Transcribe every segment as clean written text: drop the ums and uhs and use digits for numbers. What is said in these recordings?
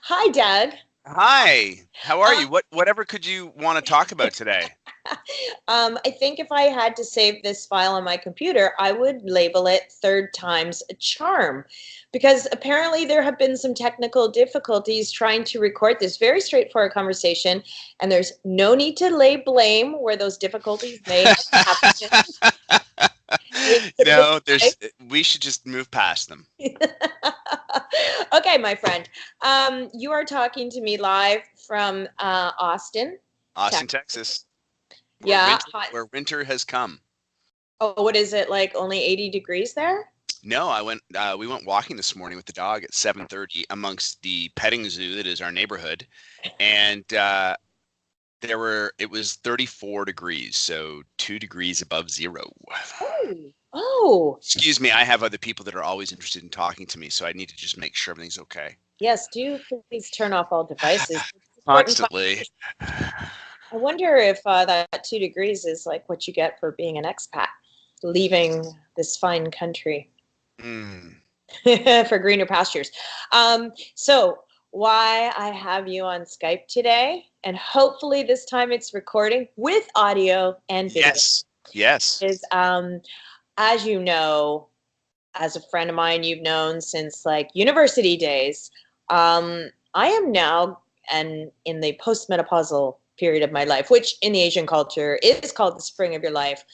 Hi, Doug. Hi, how are Um, you? Whatever could you want to talk about today? I think if I had to save this file on my computer, I would label it third time's a charm because apparently there have been some technical difficulties trying to record this very straightforward conversation, and there's no need to lay blame where those difficulties may have happened. It's You a know, mistake. we should just move past them. Okay, my friend. You are talking to me live from Austin, Austin, Texas. Texas, Yeah, hot. where winter has come. Oh, what is it like? Only 80 degrees there? No, we went walking this morning with the dog at 7:30 amongst the petting zoo that is our neighborhood, and it was 34 degrees, so 2 degrees above zero. Oh, oh, Excuse me, I have other people that are always interested in talking to me, so I need to just make sure everything's okay. yes. Do please turn off all devices. It's important Constantly. conversation. I wonder if that 2 degrees is like what you get for being an expat, leaving this fine country Mm. for greener pastures. So, why I have you on Skype today, and hopefully this time it's recording with audio and video, Yes. Yes. is as you know, as a friend of mine you've known since like university days. I am now and in the postmenopausal period of my life, which in the Asian culture is called the spring of your life.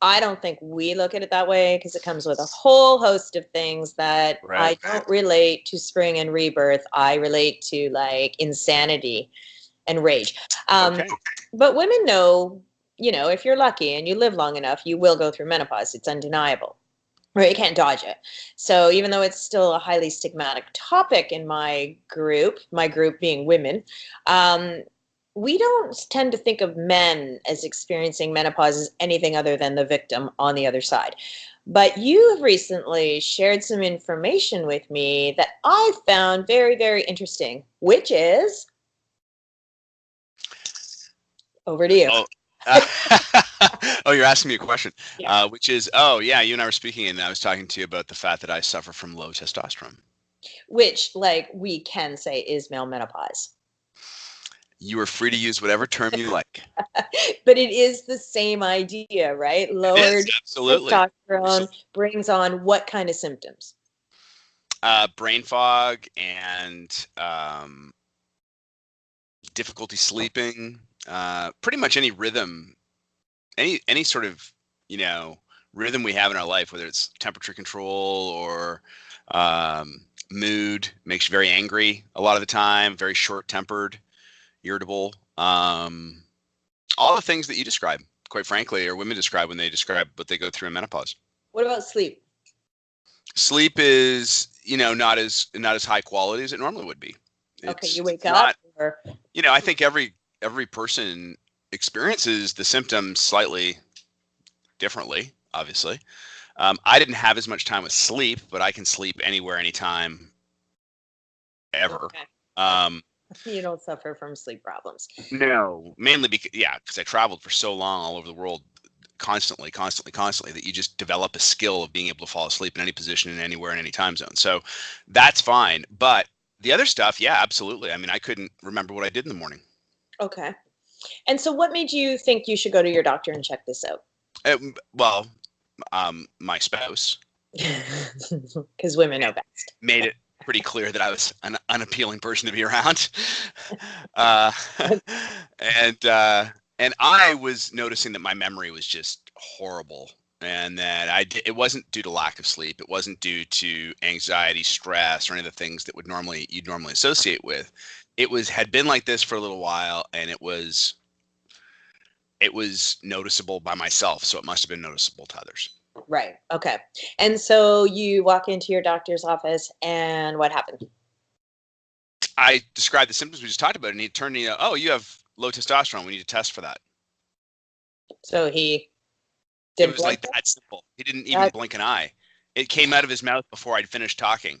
I don't think we look at it that way because it comes with a whole host of things that I Right. don't relate to spring and rebirth. I relate to like insanity and rage. Um, Okay. but women know, if you're lucky and you live long enough, you will go through menopause. It's undeniable. Right, you can't dodge it. So even though it's still a highly stigmatic topic in my group being women, um, we don't tend to think of men as experiencing menopause as anything other than the victim on the other side. But you have recently shared some information with me that I found very, very interesting, which is over to you. Oh. Uh, oh, you're asking me a question, Yeah. which is, oh yeah, you and I were speaking, and I was talking to you about the fact that I suffer from low testosterone. Which, like, we can say is male menopause. You are free to use whatever term you like. But it is the same idea, right? It is Lowered absolutely. testosterone brings on what kind of symptoms? Brain fog and difficulty sleeping. Pretty much any rhythm, any sort of you know rhythm we have in our life, whether it's temperature control or mood, makes you very angry a lot of the time, very short tempered, irritable. All the things that you describe, quite frankly, or women describe when they describe what they go through in menopause. What about sleep? Sleep is, not as high quality as it normally would be. Okay, It's you wake it's up not, or I think every person experiences the symptoms slightly differently, obviously. I didn't have as much time with sleep, but I can sleep anywhere, anytime, ever. okay. Okay. Um, You don't suffer from sleep problems. no, mainly because I traveled for so long all over the world, constantly, constantly, constantly, that you just develop a skill of being able to fall asleep in any position, and anywhere, in any time zone. So that's fine. But the other stuff, yeah, absolutely. I mean, I couldn't remember what I did in the morning. Okay. And so what made you think you should go to your doctor and check this out? Well, my spouse Because women know best. made it pretty clear that I was an unappealing person to be around. uh, and and I was noticing that my memory was just horrible, and that it wasn't due to lack of sleep. It wasn't due to anxiety, stress, or any of the things that you'd normally associate with. Had been like this for a little while, and it was noticeable by myself, so it must have been noticeable to others. Right. Okay. And so you walk into your doctor's office and what happened? I described the symptoms we just talked about, and he turned me, oh, you have low testosterone. We need to test for that. So he It did was blood like that simple. He didn't even test? blink an eye. It came out of his mouth before I'd finished talking.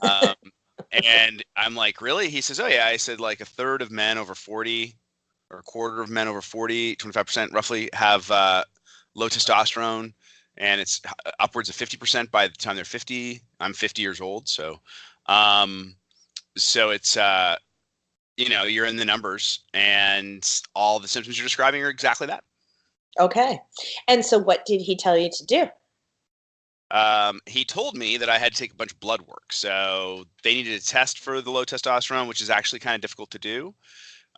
Um, and I'm like, really? He says, oh, yeah. I said, like a third of men over 40, or a quarter of men over 40, 25% roughly, have low testosterone. And it's upwards of 50% by the time they're 50. I'm 50 years old. So, um, so it's you're in the numbers, and all the symptoms you're describing are exactly that. Okay. And so what did he tell you to do? He told me that I had to take a bunch of blood work. So they needed a test for the low testosterone, which is actually kind of difficult to do.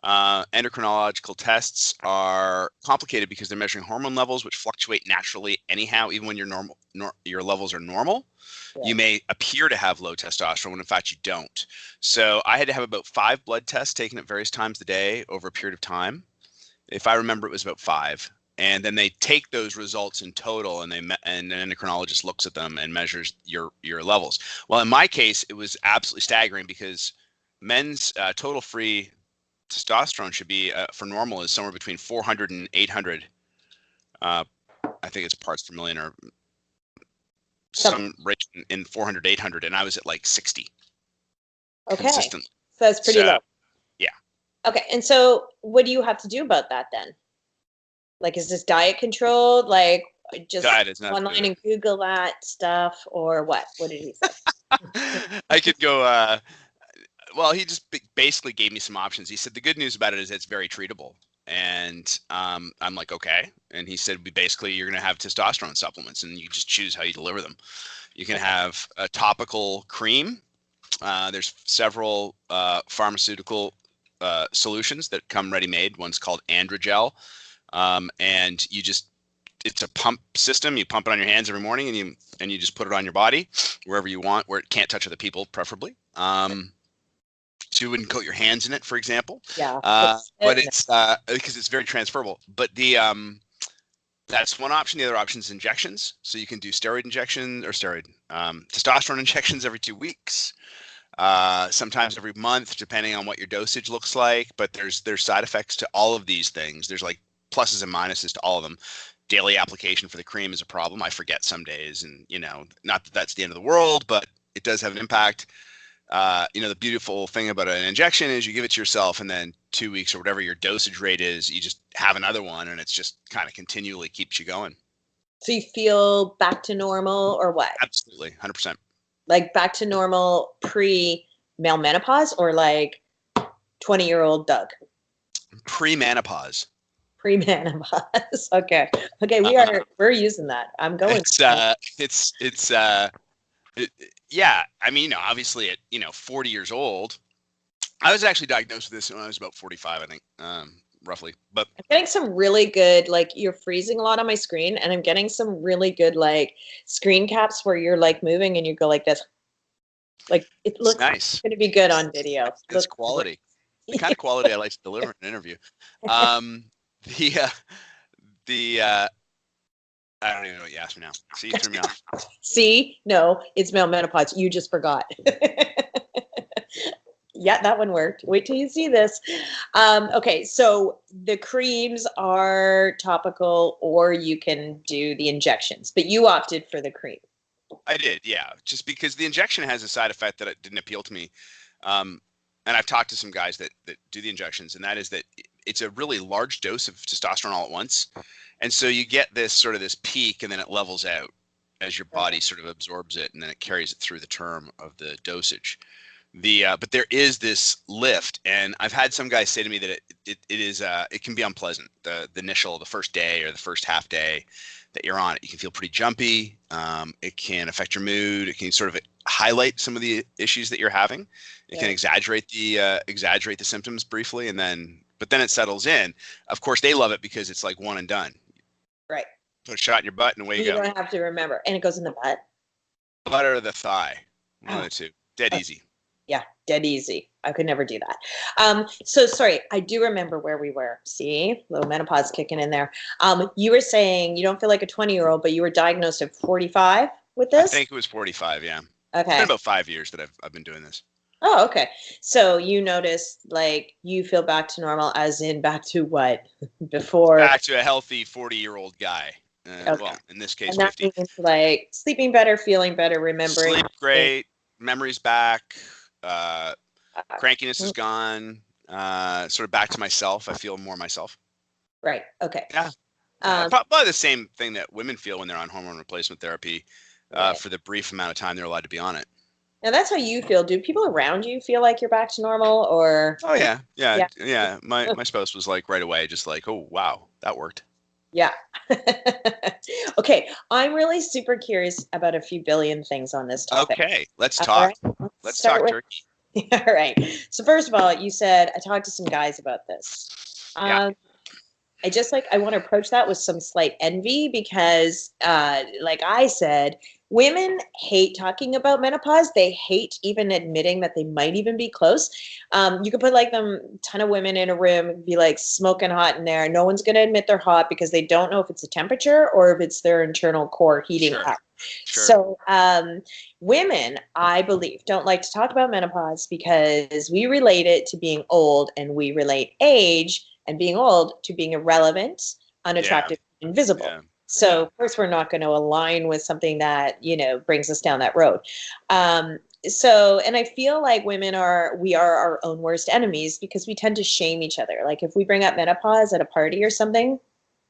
Endocrinological tests are complicated because they're measuring hormone levels, which fluctuate naturally anyhow, even when your levels are normal. Yeah. You may appear to have low testosterone when in fact you don't. So I had to have about 5 blood tests taken at various times of the day over a period of time. If I remember, it was about 5. And then they take those results in total, and an endocrinologist looks at them and measures your levels. Well, in my case, it was absolutely staggering because men's total free testosterone should be for normal is somewhere between 400 and 800. I think it's parts per million, or some rate in 400, 800, and I was at like 60. Okay. Consistently. So that's pretty low. Yeah. Okay. And so what do you have to do about that then? Like, is this diet controlled? Like, just Diet is not online and Google that stuff, or what? What did he say? I could go, well, he just basically gave me some options. He said the good news about it is it's very treatable. And I'm like, okay. And he said, basically, you're going to have testosterone supplements, and you just choose how you deliver them. You can have a topical cream. There's several pharmaceutical solutions that come ready-made. One's called Androgel. And it's a pump system. You pump it on your hands every morning, and you just put it on your body wherever you want, where it can't touch other people, preferably. So you wouldn't coat your hands in it, for example. Yeah. But it's because it's very transferable. But that's one option. The other option is injections. So you can do steroid injections or testosterone injections every 2 weeks. Sometimes every month, depending on what your dosage looks like. But there's side effects to all of these things. There's like pluses and minuses to all of them. Daily application for the cream is a problem. I forget some days, and not that that's the end of the world, but it does have an impact. The beautiful thing about an injection is you give it to yourself, and then 2 weeks or whatever your dosage rate is, you just have another one, and it's just kind of continually keeps you going. So you feel back to normal, or what? Absolutely, 100%. Like back to normal pre-male menopause, or like 20-year-old Doug? Pre-menopause. Pre-menopause. Okay. We're using that. I'm going. Yeah. I mean, obviously at 40 years old, I was actually diagnosed with this when I was about 45, I think, roughly. But I'm getting some really good, like, you're freezing a lot on my screen, and I'm getting some really good, like, screen caps where you're like moving and you go like this. Like, it looks nice. going to be good on video. It's quality. The kind of quality I like to deliver in an interview. I don't even know what you asked me now. See, you threw me off. See? No, it's male menopause. You just forgot. Yeah, that one worked. Wait till you see this. Okay, so the creams are topical, or you can do the injections, but you opted for the cream. I did, yeah. Just because the injection has a side effect that didn't appeal to me. And I've talked to some guys that do the injections, and that is that it's a really large dose of testosterone all at once. And so you get this peak, and then it levels out as your body sort of absorbs it, and then it carries it through the term of the dosage. But there is this lift, and I've had some guys say to me that it can be unpleasant. The first day or the first half day that you're on it, you can feel pretty jumpy. It can affect your mood. It can sort of highlight some of the issues that you're having. It can exaggerate the symptoms briefly, but then it settles in. Of course, they love it because it's like one and done. Right. Put a shot in your butt and away you go. You don't have to remember. And it goes in the butt? Butt or the thigh. One of the two. Dead easy. Yeah, dead easy. I could never do that. So sorry, I do remember where we were. See, little menopause kicking in there. You were saying you don't feel like a 20-year-old, but you were diagnosed at 45 with this? I think it was 45, yeah. Okay. It's been about 5 years that I've been doing this. Oh, okay. So you noticed, like, you feel back to normal, as in back to what? Before? Back to a healthy 40-year-old guy. Okay. Well, in this case, and that 50. means, like, sleeping better, feeling better, remembering. Sleep great, memory's back, crankiness is gone, sort of back to myself. I feel more myself. Right. Okay. Yeah. Probably the same thing that women feel when they're on hormone replacement therapy for the brief amount of time they're allowed to be on it. Now that's how you feel. Do people around you feel like you're back to normal, or? Oh yeah, yeah, Yeah. yeah. My spouse was like right away, just like, oh wow, that worked. Yeah. Okay, I'm really super curious about a few billion things on this topic. Okay, let's All talk. right, let's Let's start talk with. turkey. All right. So first of all, you said I talked to some guys about this. Yeah, Um, I want to approach that with some slight envy because, like I said, women hate talking about menopause. They hate even admitting that they might even be close. You could put like them ton of women in a room, be like smoking hot in there. No one's going to admit they're hot because they don't know if it's the temperature or if it's their internal core heating sure, up. sure. So, women, I believe, don't like to talk about menopause because we relate it to being old, and we relate age and being old to being irrelevant, Yeah, unattractive, invisible. yeah, So, yeah, of course, we're not going to align with something that, brings us down that road. And I feel like we are our own worst enemies because we tend to shame each other. Like if we bring up menopause at a party or something,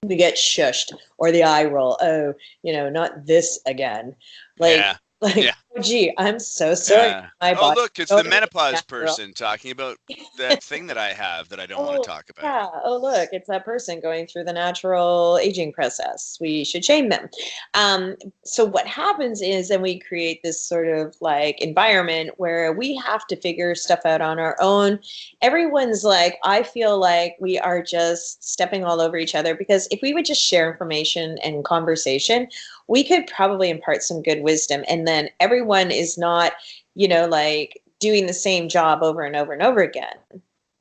we get shushed or the eye roll. Oh, not this again. Like, yeah, like, yeah, oh, gee, I'm so sorry. yeah. My Oh body. look, it's Oh, the menopause girl. person talking about that thing that I have that I don't want to Oh, talk about. yeah. Oh, look, it's that person going through the natural aging process. We should shame them. Um, so what happens is then we create this sort of like environment where we have to figure stuff out on our own. Everyone's like, I feel like we are just stepping all over each other because if we would just share information and conversation, we could probably impart some good wisdom. And then everyone is not, like doing the same job over and over and over again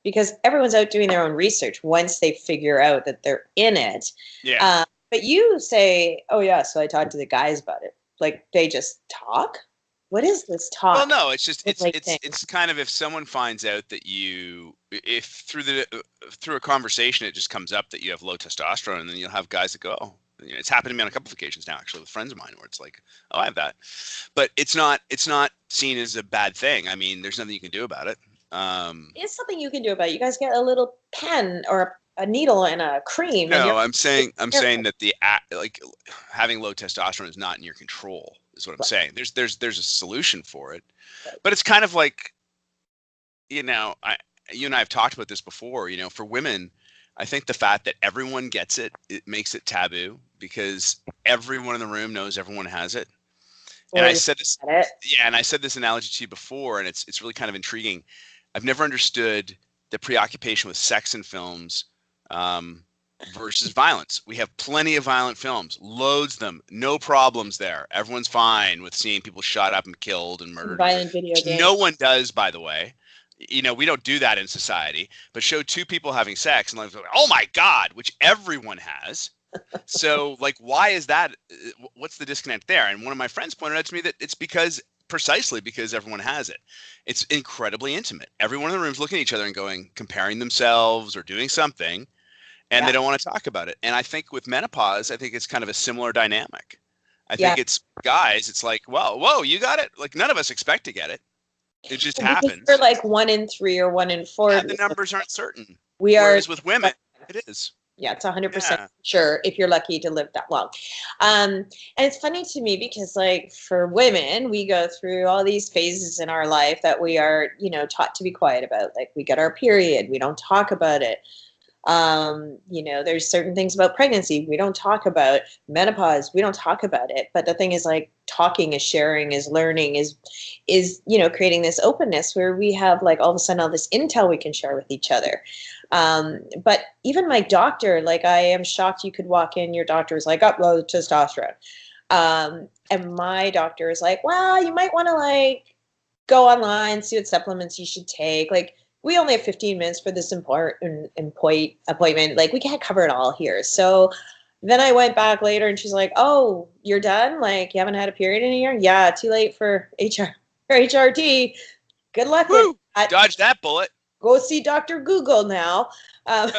because everyone's out doing their own research once they figure out that they're in it. Yeah. But you say, oh, yeah, so I talked to the guys about it. Like they just talk? What is this Well, talk? no, it's just It's like thing. it's kind of if someone finds out that if through a conversation it just comes up that you have low testosterone, and then you'll have guys that go, oh, it's happened to me on a couple of occasions now, actually, with friends of mine, where it's like, oh, I have that, but it's not seen as a bad thing. I mean, there's nothing you can do about it. It's something you can do about it. You guys get a little pen or a needle and a cream, and No, you're I'm saying that like having low testosterone is not in your control, is what I'm saying. There's a solution for it, but it's kind of like, you and I have talked about this before. For women, I think the fact that everyone gets it, it makes it taboo because everyone in the room knows everyone has it. And or I you said this, at it. yeah, and I said this analogy to you before, and it's really kind of intriguing. I've never understood the preoccupation with sex in films um, versus violence. We have plenty of violent films, loads of them, no problems there. Everyone's fine with seeing people shot up and killed and murdered, Violent video which games. no one does, by the way. We don't do that in society, but show two people having sex and like, oh my God, which everyone has. So, like, why is that? What's the disconnect there? And one of my friends pointed out to me that it's precisely because everyone has it. It's incredibly intimate. Everyone in the room's looking at each other and going, comparing themselves or doing something, and Yeah. they don't want to talk about it. And I think with menopause, I think it's kind of a similar dynamic. I Yeah. think it's guys, it's like, well, whoa, you got it? Like, none of us expect to get it. It just Well, because we're happens. like 1 in 3 or 1 in 4. Yeah, the numbers aren't certain. We are. Whereas with women, it is. Yeah, it's 100% Yeah. sure if you're lucky to live that long. And it's funny to me because, like, for women, we go through all these phases in our life that we are, taught to be quiet about. Like, we get our period, we don't talk about it. There's certain things about pregnancy we don't talk about, menopause we don't talk about it. But the thing is, like, talking is sharing, is learning, is creating this openness where we have like all of a sudden all this intel we can share with each other. But even my doctor, like, I am shocked you could walk in, your doctor is like, up low testosterone. And my doctor is like, well, you might want to like go online, see what supplements you should take. Like, we only have 15 minutes for this important appointment. Like, we can't cover it all here. So then I went back later and she's like, oh, you're done? Like, you haven't had a period in a year? Yeah, too late for HRT. Good luck with Woo! that. Dodge that bullet. Go see Dr. Google now. Um,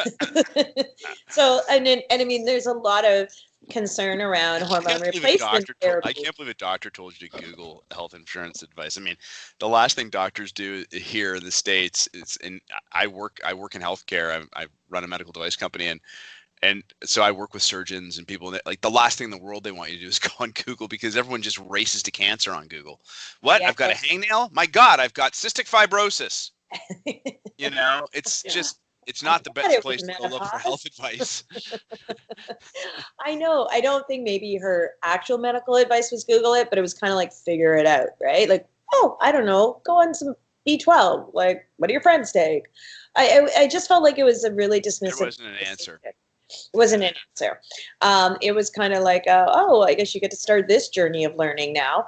so, and I mean, there's a lot of concern around hormone replacement I therapy. can't believe a doctor told you to Google health insurance advice. I mean, the last thing doctors do here in the States is, and I work in healthcare. I run a medical device company, and And so I work with surgeons and people that, like, the last thing in the world they want you to do is go on Google, because everyone just races to cancer on Google. What? Yeah. I've got a hangnail? My God, I've got cystic fibrosis. It's Yeah. just, it's I not the thought best it was place to go look for health menopause. advice. I know. I don't think maybe her actual medical advice was Google it, but it was kind of like figure it out, right? Like, oh, I don't know, go on some B12. Like, what do your friends take? I just felt like it was a really There dismissive. wasn't an answer. It wasn't an answer. It was kind of like, oh, I guess you get to start this journey of learning now.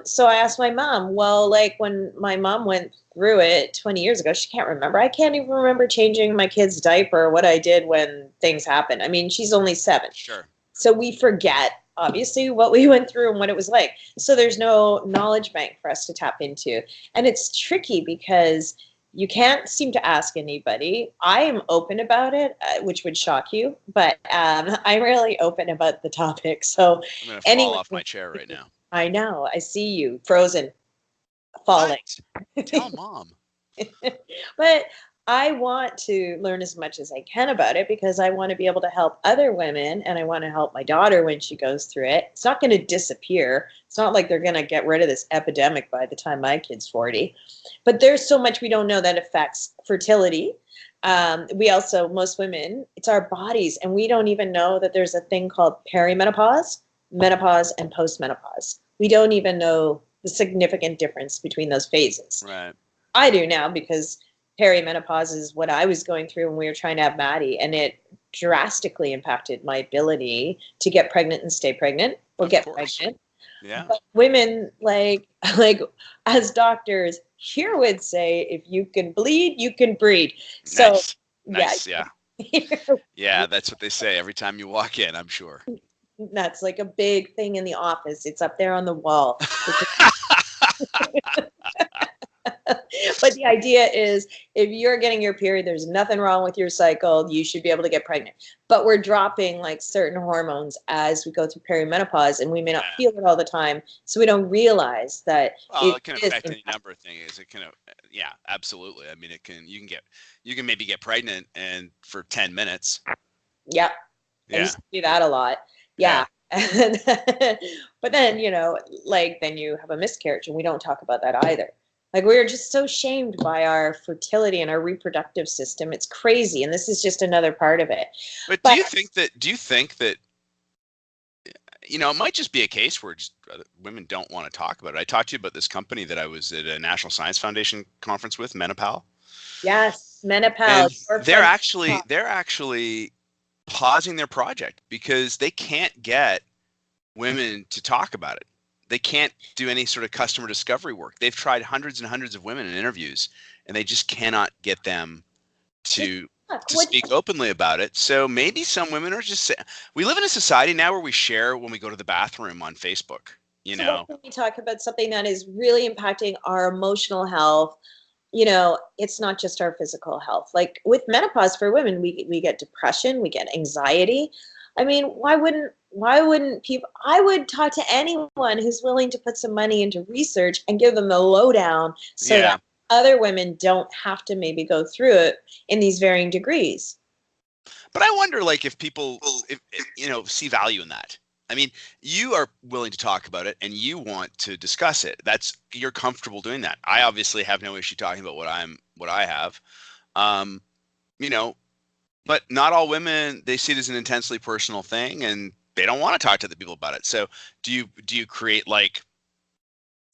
So I asked my mom, well, like when my mom went through it 20 years ago, she can't remember. I can't even remember changing my kid's diaper, what I did when things happened. I mean, she's only 7. Sure. So we forget, obviously, what we went through and what it was like. So there's no knowledge bank for us to tap into. And it's tricky because you can't seem to ask anybody. I am open about it, which would shock you, but I'm really open about the topic. So I'm going to fall anyone, off my chair right now. I know, I see you frozen, falling. What? Tell mom. But I want to learn as much as I can about it because I want to be able to help other women and I want to help my daughter when she goes through it. It's not going to disappear. It's not like they're going to get rid of this epidemic by the time my kid's 40. But there's so much we don't know that affects fertility. We also, most women, it's our bodies, and we don't even know that there's a thing called perimenopause, menopause, and postmenopause. We don't even know the significant difference between those phases. Right. I do now because perimenopause is what I was going through when we were trying to have Maddie, and it drastically impacted my ability to get pregnant and stay pregnant or get pregnant. Yeah. But women, like as doctors here would say, if you can bleed, you can breed. So Nice. yeah, Yeah, that's what they say every time you walk in, I'm sure. that's like a big thing in the office. It's up there on the wall. But the idea is if you're getting your period, there's nothing wrong with your cycle. You should be able to get pregnant. But we're dropping like certain hormones as we go through perimenopause, and we may not feel it all the time. So we don't realize that it can affect any number of things. It can, yeah, absolutely. I mean, you can maybe get pregnant and for 10 minutes. Yeah. I used to do that a lot. Yeah. But then, then you have a miscarriage, and we don't talk about that either. Like, we're just so shamed by our fertility and our reproductive system. It's crazy. And this is just another part of it. But do you think that, it might just be a case where just women don't want to talk about it? I talked to you about this company that I was at a National Science Foundation conference with, Menopause. Yes, Menopause. They're actually pausing their project because they can't get women to talk about it. They can't do any sort of customer discovery work. They've tried hundreds and hundreds of women in interviews, and they just cannot get them to speak openly about it. So maybe some women are just saying, we live in a society now where we share when we go to the bathroom on Facebook. So when we talk about something that is really impacting our emotional health, it's not just our physical health. Like with menopause for women, we get depression, we get anxiety. I mean, why wouldn't people? I would talk to anyone who's willing to put some money into research and give them the lowdown so that other women don't have to maybe go through it in these varying degrees. But I wonder, like, if people, if see value in that. I mean, you are willing to talk about it and you want to discuss it. You're comfortable doing that. I obviously have no issue talking about what I have. But not all women, they see it as an intensely personal thing and they don't want to talk to the people about it. So do you create like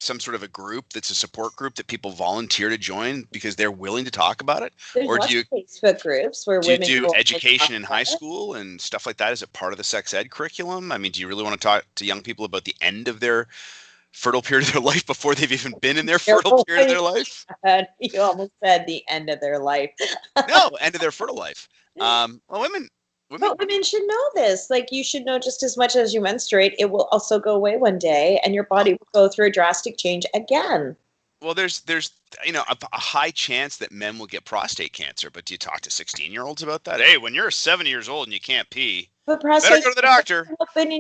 some sort of a group that's a support group that people volunteer to join because they're willing to talk about it? There's or do you Facebook groups where women do education in high school and stuff like that? Is it part of the sex ed curriculum? I mean, do you really want to talk to young people about the end of their fertile period of their life before they've even been in their fertile period of their life? You almost said the end of their life. No, end of their fertile life. But women should know this. Like, you should know just as much as you menstruate, it will also go away one day and your body will go through a drastic change again. Well, there's a high chance that men will get prostate cancer, but do you talk to 16-year-olds about that? Hey, when you're 70 years old and you can't pee, but better go to the doctor. Happen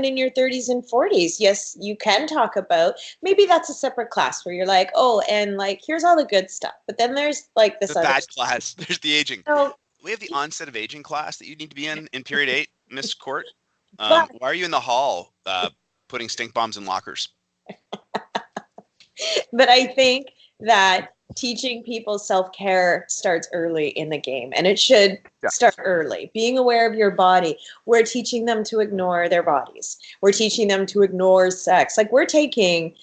in your 30s and 40s. Yes, you can talk about. Maybe that's a separate class where you're like, oh, and like here's all the good stuff. But then there's like this the other bad class. There's the aging. So the onset of aging class that you need to be in period 8, Miss Court. But Why are you in the hall putting stink bombs in lockers? but I think that teaching people self-care starts early in the game, and it should Yeah. start early. Being aware of your body. We're teaching them to ignore their bodies. We're teaching them to ignore sex. Like, we're taking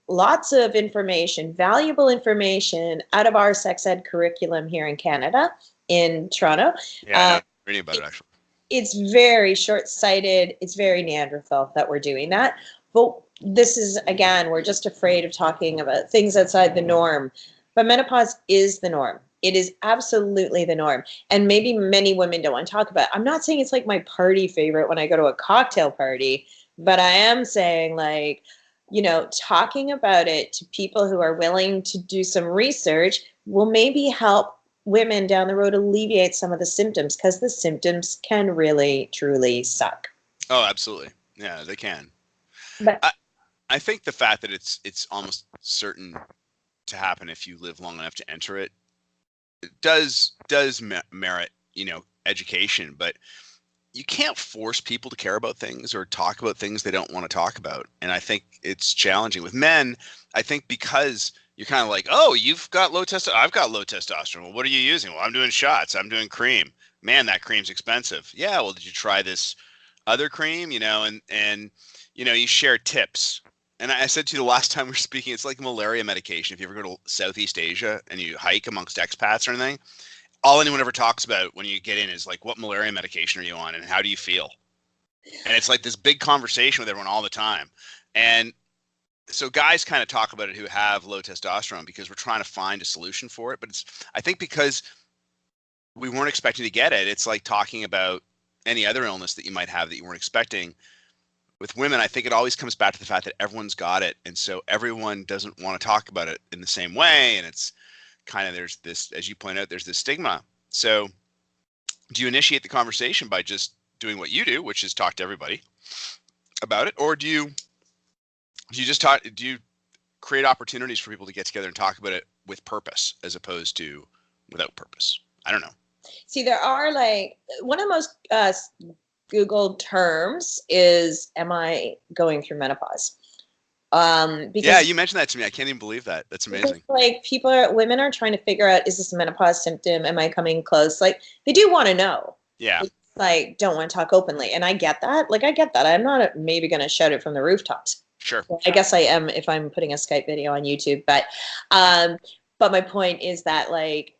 lots of information, valuable information, out of our sex ed curriculum here in Canada, in Toronto. Yeah, I know. Reading about it, actually. It's very short-sighted. It's very Neanderthal that we're doing that. But this is, again, we're just afraid of talking about things outside the norm. But menopause is the norm. It is absolutely the norm. And maybe many women don't want to talk about it. I'm not saying it's like my party favorite when I go to a cocktail party, but I am saying, like, you know, talking about it to people who are willing to do some research will maybe help women down the road alleviate some of the symptoms, because the symptoms can really, truly suck. Oh, absolutely. Yeah, they can. But I think the fact that it's almost certain to happen if you live long enough to enter it, does merit, you know, education. But you can't force people to care about things or talk about things they don't want to talk about. And I think it's challenging with men. I think because you're kind of like, oh, you've got low testosterone. I've got low testosterone. Well, what are you using? Well, I'm doing shots. I'm doing cream. Man, that cream's expensive. Yeah. Well, did you try this other cream? You know, and you know, you share tips. And I said to you the last time we were speaking, it's like malaria medication. If you ever go to Southeast Asia and you hike amongst expats or anything, all anyone ever talks about when you get in is like, what malaria medication are you on and how do you feel? And it's like this big conversation with everyone all the time. And so guys kind of talk about it who have low testosterone because we're trying to find a solution for it. But it's, I think because we weren't expecting to get it, it's like talking about any other illness that you might have that you weren't expecting. With women, I think it always comes back to the fact that everyone's got it. And so everyone doesn't want to talk about it in the same way. And it's kind of, there's this, as you point out, there's this stigma. So do you initiate the conversation by just doing what you do, which is talk to everybody about it? Or do you just talk, do you create opportunities for people to get together and talk about it with purpose as opposed to without purpose? I don't know. see, there are, like, one of the most Googled terms is, am I going through menopause? Because Yeah, you mentioned that to me. I can't even believe that. That's amazing. Like, women are trying to figure out, is this a menopause symptom? Am I coming close? Like, they do want to know. Yeah. They, like, don't want to talk openly. And I get that. Like, I get that. I'm not maybe going to shout it from the rooftops. Sure. Well, I guess I am if I'm putting a Skype video on YouTube. But my point is that, like,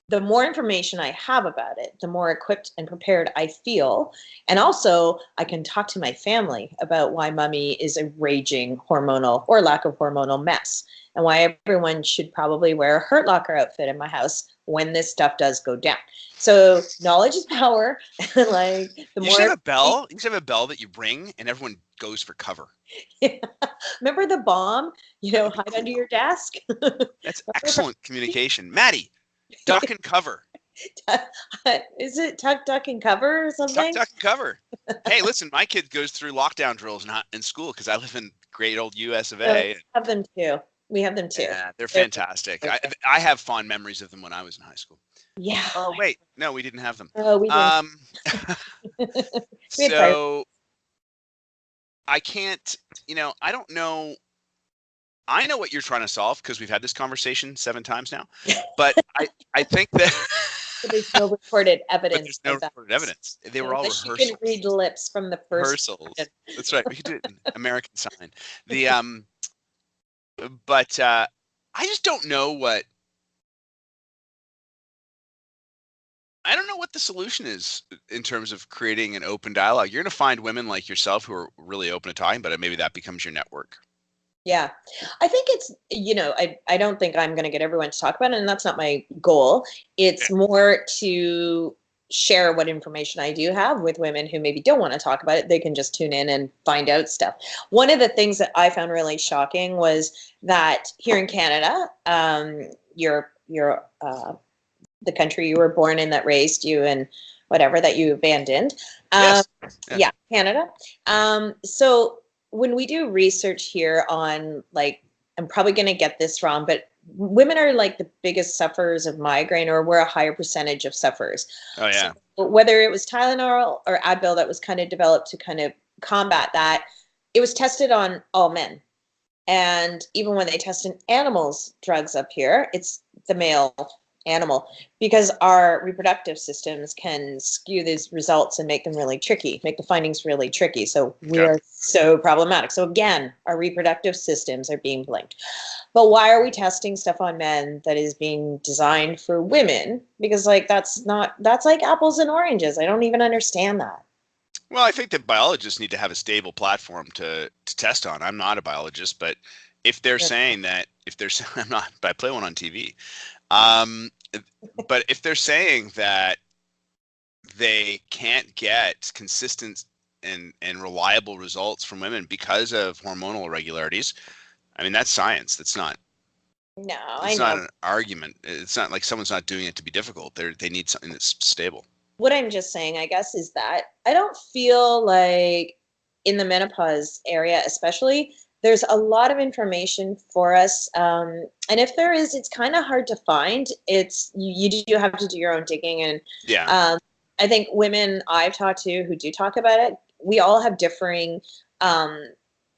the more information I have about it, the more equipped and prepared I feel. And also, I can talk to my family about why mommy is a raging hormonal or lack of hormonal mess, and why everyone should probably wear a Hurt Locker outfit in my house when this stuff does go down. So knowledge is power. Like, the You should have a bell. You should have a bell that you ring and everyone goes for cover. Yeah. Remember the bomb? You know, hide under your desk. That's excellent communication. Maddie, duck and cover. Is it tuck, duck, and cover or something? Tuck, duck, and cover. Hey, listen, my kid goes through lockdown drills in school because I live in great old US of A. We have them too. We have them too. Yeah, they're fantastic. I have fond memories of them when I was in high school. Yeah. Oh, wait. No, we didn't have them. Oh, we didn't. So I can't, you know, I don't know. I know what you're trying to solve because we've had this conversation 7 times now. But I think that there's no recorded evidence. There's no recorded evidence. They were all rehearsals. You can read lips from the first rehearsals. That's right. We could do it in American Sign. But I just don't know what. I don't know what the solution is in terms of creating an open dialogue. You're going to find women like yourself who are really open to talking about it. Maybe that becomes your network. Yeah, I think it's, you know, I don't think I'm going to get everyone to talk about it, and that's not my goal. It's more to share what information I do have with women who maybe don't want to talk about it. They can just tune in and find out stuff. One of the things that I found really shocking was that here in Canada, you're the country you were born in that raised you and whatever that you abandoned. Yes. Yeah, Canada. So when we do research here on, like, I'm probably going to get this wrong, but women are like the biggest sufferers of migraine, or we're a higher percentage of sufferers. Oh So yeah. whether it was Tylenol or Advil that was kind of developed to kind of combat that, it was tested on all men. And even when they test in animals drugs up here, it's the male animal, because our reproductive systems can skew these results and make them really tricky, make the findings really tricky. So we Okay. are so problematic. So again, our reproductive systems are being blinked. But why are we testing stuff on men that is being designed for women? Because like that's like apples and oranges. I don't even understand that. Well, I think that biologists need to have a stable platform to test on. I'm not a biologist, but if they're Yeah. saying that, if they're I'm not, but I play one on TV. Um, but if they're saying that they can't get consistent and reliable results from women because of hormonal irregularities, I mean that's science. No, I It's not know. an argument. It's not like someone's not doing it to be difficult. They need something that's stable. What I'm just saying, I guess, is that I don't feel like in the menopause area, especially, there's a lot of information for us. And if there is, it's kind of hard to find. You do have to do your own digging. And Yeah. um, I think women I've talked to who do talk about it, we all have differing um,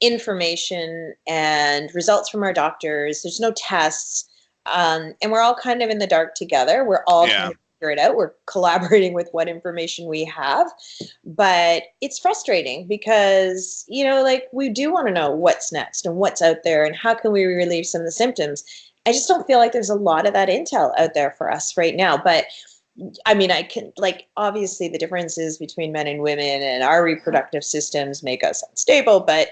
information and results from our doctors. There's no tests. And we're all kind of in the dark together. We're all trying Yeah. to figure it out. We're collaborating with what information we have. But it's frustrating because, like we do want to know what's next and what's out there and how can we relieve some of the symptoms. I just don't feel like there's a lot of that intel out there for us right now. But I mean, I can, like, obviously the differences between men and women and our reproductive systems make us unstable. But,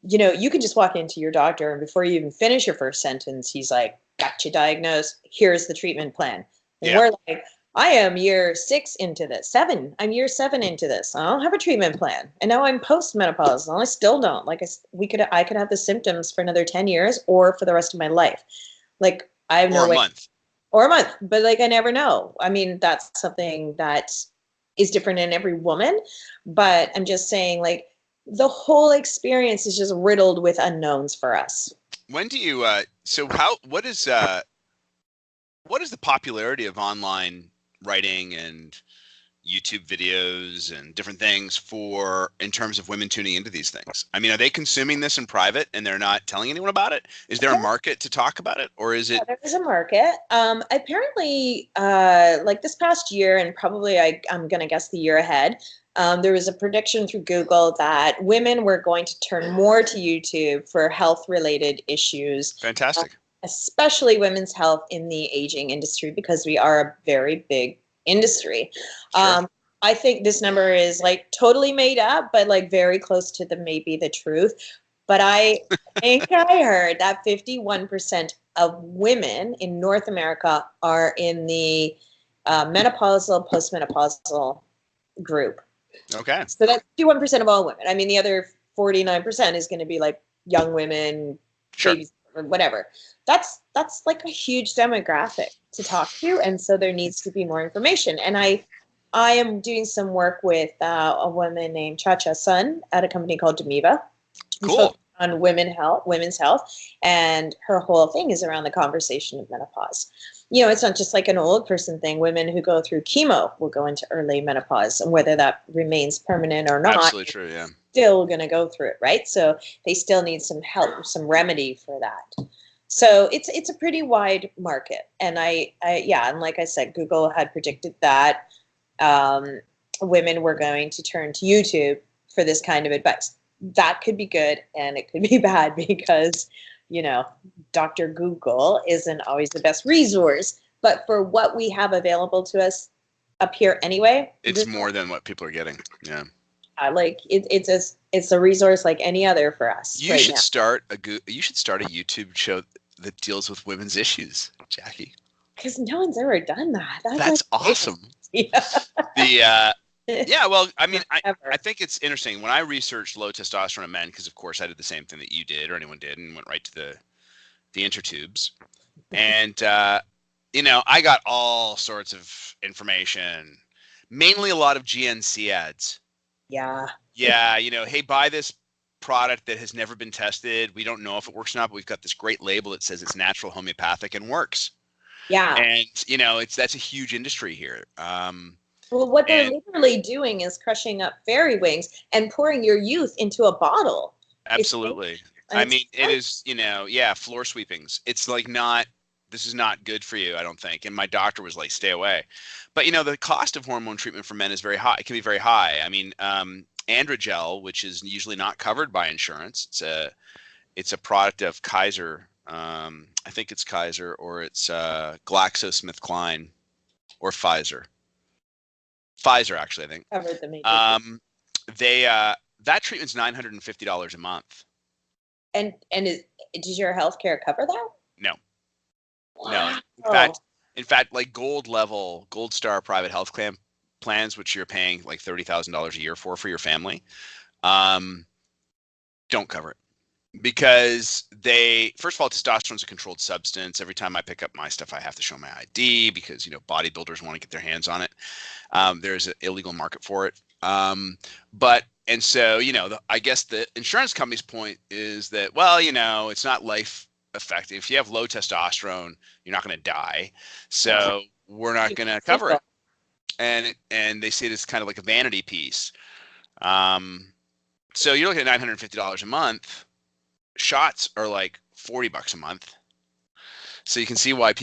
you can just walk into your doctor and before you even finish your first sentence, he's like, got you diagnosed. Here's the treatment plan. And Yeah. we're like, I am year 6 into this, 7. I'm year 7 into this. I don't have a treatment plan. And now I'm postmenopausal and I still don't. Like, I could have the symptoms for another 10 years or for the rest of my life. Like, I have Or no a way, month. or a month, but like, I never know. I mean, that's something that is different in every woman. But I'm just saying, like, the whole experience is just riddled with unknowns for us. When do you so how what is the popularity of online writing and YouTube videos and different things for in terms of women tuning into these things? I mean, are they consuming this in private and they're not telling anyone about it? Is there a market to talk about it, or is Yeah, it there is a market. Apparently, like this past year, and probably I'm going to guess the year ahead, there was a prediction through Google that women were going to turn more to YouTube for health-related issues, uh, fantastic? especially women's health in the aging industry, because we are a very big industry. Sure. I think this number is like totally made up, but like very close to the maybe the truth. But I think I heard that 51% of women in North America are in the menopausal, postmenopausal group. Okay. So that's 51% of all women. I mean, the other 49% is going to be like young women, Sure. babies, or whatever. That's like a huge demographic to talk to, and so there needs to be more information. And I am doing some work with a woman named Cha Cha Sun at a company called Demiva, who's Cool. focused on women's health, and her whole thing is around the conversation of menopause. It's not just like an old person thing. Women who go through chemo will go into early menopause, and whether that remains permanent or not, Absolutely true. Yeah. still going to go through it, right? So they still need some help, some remedy for that. So it's a pretty wide market, and yeah, and like I said, Google had predicted that um, women were going to turn to YouTube for this kind of advice. That could be good and it could be bad because, you know, Dr. Google isn't always the best resource. But for what we have available to us up here anyway, It's more than what people are getting. Yeah. like it's a resource like any other for us You right should now. start you should start a YouTube show that deals with women's issues, Jackie. Because no one's ever done that. That's like That's awesome. yeah. The yeah, well, I mean, I Ever. think it's interesting when I researched low testosterone in men, because of course I did the same thing that you did or anyone did, and went right to the intertubes, and I got all sorts of information, mainly a lot of GNC ads. Yeah. Yeah, hey, buy this product that has never been tested. We don't know if it works or not, but we've got this great label that says it's natural, homeopathic, and works. Yeah. And that's a huge industry here. Well, what they're And literally doing is crushing up fairy wings and pouring your youth into a bottle. It's absolutely. and I it's mean, it is, yeah, floor sweepings. It's like this is not good for you, I don't think. And my doctor was like, stay away. But the cost of hormone treatment for men is very high. It can be very high. I mean, androgel, which is usually not covered by insurance. It's a product of Kaiser. I think it's Kaiser, or it's GlaxoSmithKline or Pfizer. Pfizer, actually, I think. covered the major. They that treatment's $950 a month. And does your health care cover that? No. Wow. No. In fact, like gold star private health plans, which you're paying like $30,000 a year for your family, don't cover it. Because first of all, testosterone's a controlled substance. Every time I pick up my stuff, I have to show my ID because, bodybuilders want to get their hands on it. There's an illegal market for it. And so, I guess the insurance company's point is that, well, it's not life effective. If you have low testosterone, you're not going to die. So we're not going to cover it. And they see it as kind of like a vanity piece. So you're looking at $950 a month. Shots are like $40 a month. So you can see why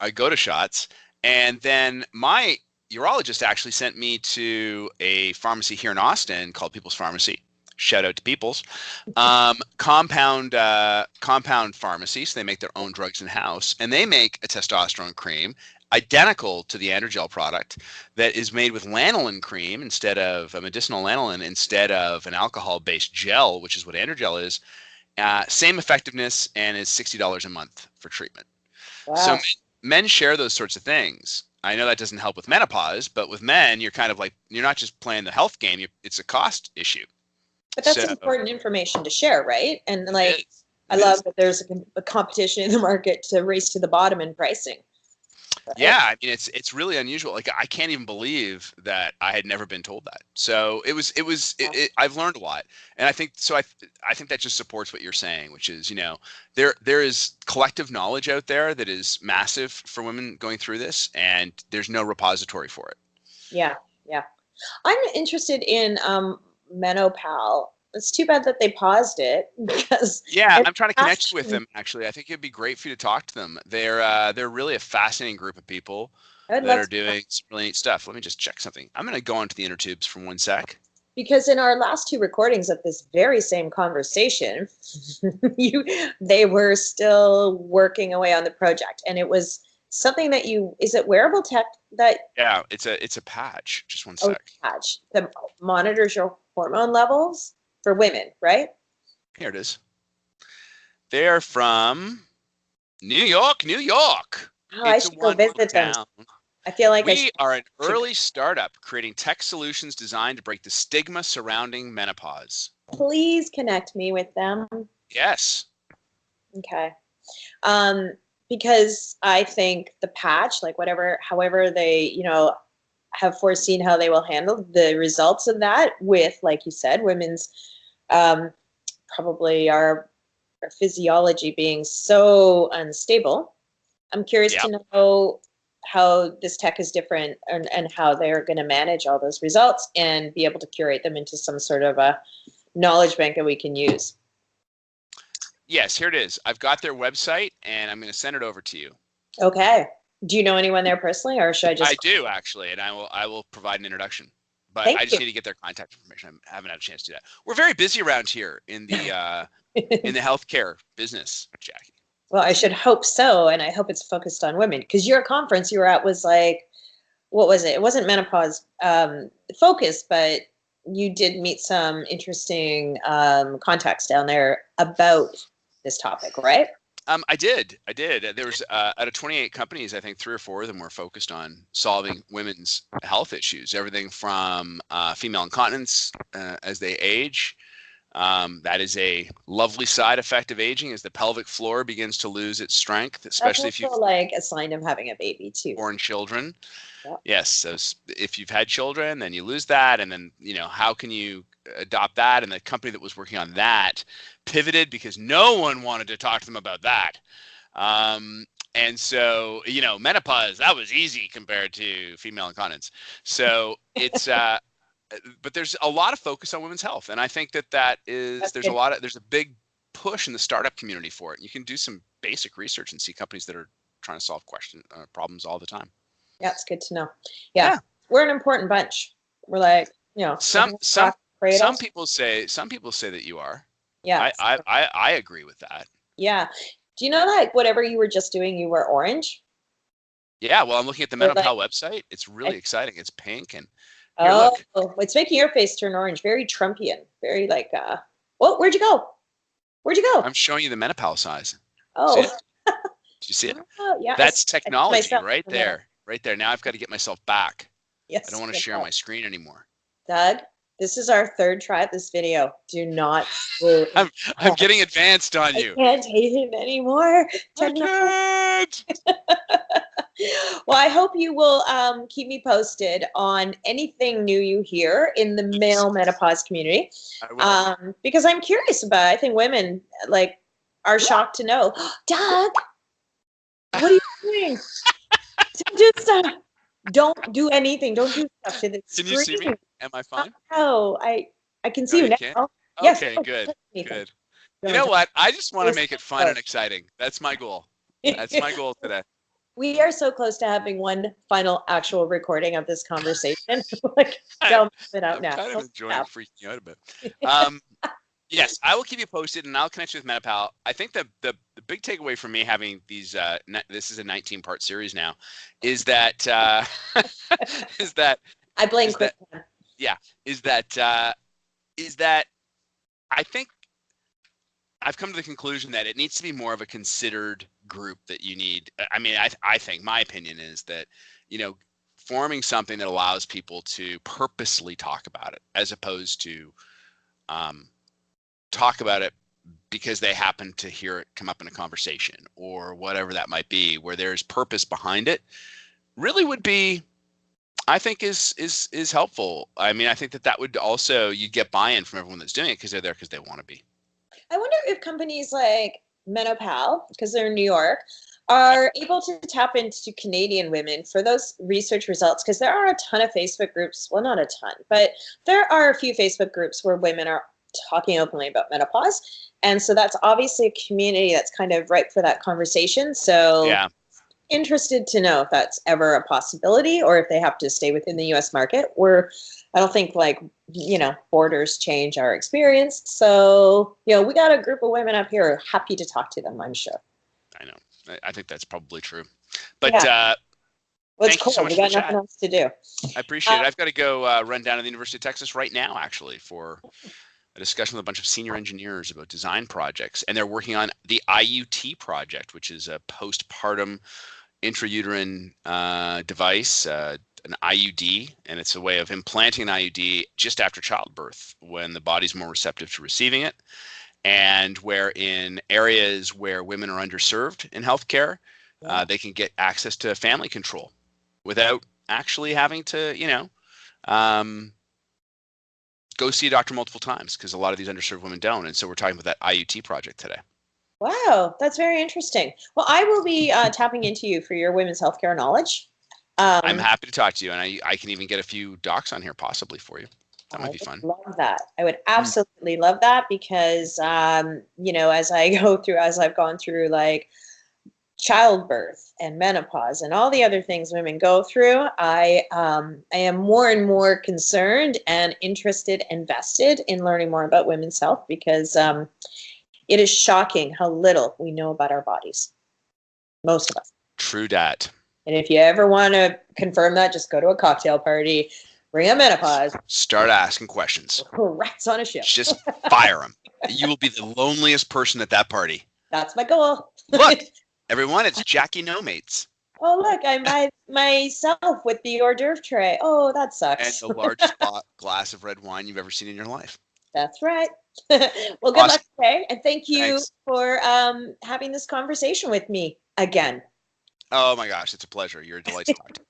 I go to shots. And then my urologist actually sent me to a pharmacy here in Austin called People's Pharmacy. Shout out to People's. Compound pharmacy. So they make their own drugs in-house. And they make a testosterone cream identical to the androgel product that is made with lanolin cream instead of a medicinal lanolin instead of an alcohol-based gel, which is what androgel is. Same effectiveness, and is $60 a month for treatment. Wow. So men share those sorts of things. I know that doesn't help with menopause, but with men, you're kind of like, you're not just playing the health game, it's a cost issue. But that's important information to share, right? And like, I love that there's a competition in the market to race to the bottom in pricing. Right? Yeah, I mean, it's really unusual. Like, I can't even believe that I had never been told that. So I've learned a lot, and I think that just supports what you're saying, which is, there is collective knowledge out there that is massive for women going through this, and there's no repository for it. Yeah. I'm interested in menopause. It's too bad that they paused it because I'm trying to connect with them. Actually, I think it'd be great for you to talk to them. They're really a fascinating group of people that are doing some really neat stuff. Let me just check something. I'm going to go onto the inner tubes for 1 sec. Because in our last 2 recordings of this very same conversation, they were still working away on the project, and it was something that is it wearable tech that? Yeah, it's a patch. Just 1 sec. Patch that monitors your hormone levels. For women, right? Here it is. They're from New York. Oh, I should go visit them. I feel like we are an early startup creating tech solutions designed to break the stigma surrounding menopause. Please connect me with them. Yes. Okay. Because I think the patch, like however they, have foreseen how they will handle the results of that with, like you said, women's probably our physiology being so unstable. I'm curious to know how this tech is different and how they're going to manage all those results and be able to curate them into some sort of a knowledge bank that we can use. Yes, here it is. I've got their website, and I'm going to send it over to you. Okay. Do you know anyone there personally, or should I just? I do, actually, and I will provide an introduction. But I just need to get their contact information. I haven't had a chance to do that. We're very busy around here in the in the healthcare business, Jackie. Well, I should hope so, and I hope it's focused on women, because your conference you were at was like, what was it? It wasn't menopause focused, but you did meet some interesting contacts down there about this topic, right? I did. There was out of 28 companies, I think 3 or 4 of them were focused on solving women's health issues. Everything from female incontinence as they age. That is a lovely side effect of aging as the pelvic floor begins to lose its strength, especially if you like a sign of having a baby too. Born children. Yep. Yes. So if you've had children, then you lose that, and then how can you adopt that, and the company that was working on that pivoted because no one wanted to talk to them about that. And so, menopause, that was easy compared to female incontinence. So it's, but there's a lot of focus on women's health. And I think there's a big push in the startup community for it. You can do some basic research and see companies that are trying to solve problems all the time. Yeah, it's good to know. Yeah. We're an important bunch. We're like, some people say that you are. Yeah. I agree with that. Yeah. Do you know, like, whatever you were just doing, you were orange? Yeah, well, I'm looking at the menopause website. It's really exciting. It's pink, and here, look. It's making your face turn orange. Very Trumpian. Very like, where'd you go? Where'd you go? I'm showing you the menopause size. Oh. Did you see it? Oh, yeah. That's technology right there. Right there. Now I've got to get myself back. Yes. I don't want to share my screen anymore. Doug, this is our third try at this video. Do not. I'm getting advanced on you. I can't take it anymore. I can't. Well, I hope you will keep me posted on anything new you hear in the male menopause community. I will. Because I'm curious about it. I think women are shocked to know. Doug, what are you doing? Don't do stuff. Don't do anything. Don't do stuff to the screen. Can you see me? Am I fine? Oh, I can see you now. Can? Yes. Okay, good. Good. You know what? I just want to make it fun and exciting. That's my goal. That's my goal today. We are so close to having one final actual recording of this conversation. Don't miss it out now. I'm kind of enjoying freaking you out a bit. Yes, I will keep you posted, and I'll connect you with MetaPal. I think the big takeaway from me having these this is a 19-part series now, is that I blame Chris. Is that I think I've come to the conclusion that it needs to be more of a considered group that you need. I mean, I think my opinion is that, forming something that allows people to purposely talk about it, as opposed to talk about it because they happen to hear it come up in a conversation or whatever that might be, where there's purpose behind it, really would be, I think is helpful. I mean, I think that would also, you'd get buy-in from everyone that's doing it because they're there because they want to be. I wonder if companies like menopause, because they're in New York, are able to tap into Canadian women for those research results, because there are a ton of Facebook groups, well, not a ton, but there are a few Facebook groups where women are talking openly about menopause. And so that's obviously a community that's kind of ripe for that conversation. So interested to know if that's ever a possibility or if they have to stay within the US market, where I don't think borders change our experience. So, we got a group of women up here happy to talk to them, I'm sure. I know. I think that's probably true. But thank you so much. We got nothing else to do. I appreciate it. I've got to go run down to the University of Texas right now, actually, for a discussion with a bunch of senior engineers about design projects. And they're working on the IUT project, which is a postpartum intrauterine device, an IUD, and it's a way of implanting an IUD just after childbirth when the body's more receptive to receiving it, and where in areas where women are underserved in healthcare, they can get access to family control without actually having to, go see a doctor multiple times, because a lot of these underserved women don't. And so we're talking about that IUT project today. Wow, that's very interesting. Well, I will be tapping into you for your women's healthcare knowledge. I'm happy to talk to you, and I can even get a few docs on here possibly for you. That might be fun. I would love that. I would absolutely love that, because, as I've gone through like childbirth and menopause and all the other things women go through, I am more and more concerned and interested, invested in learning more about women's health, because it is shocking how little we know about our bodies. Most of us. True dat. And if you ever want to confirm that, just go to a cocktail party, bring up menopause. Start asking questions. Rats on a ship. Just fire them. You will be the loneliest person at that party. That's my goal. Look, everyone, it's Jackie No Mates. Oh, look, I'm by myself with the hors d'oeuvre tray. Oh, that sucks. And the largest glass of red wine you've ever seen in your life. That's right. Well, good luck today. And thank you for having this conversation with me again. Oh, my gosh. It's a pleasure. You're a delight to talk to.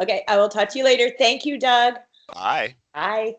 Okay, I will talk to you later. Thank you, Doug. Bye. Bye.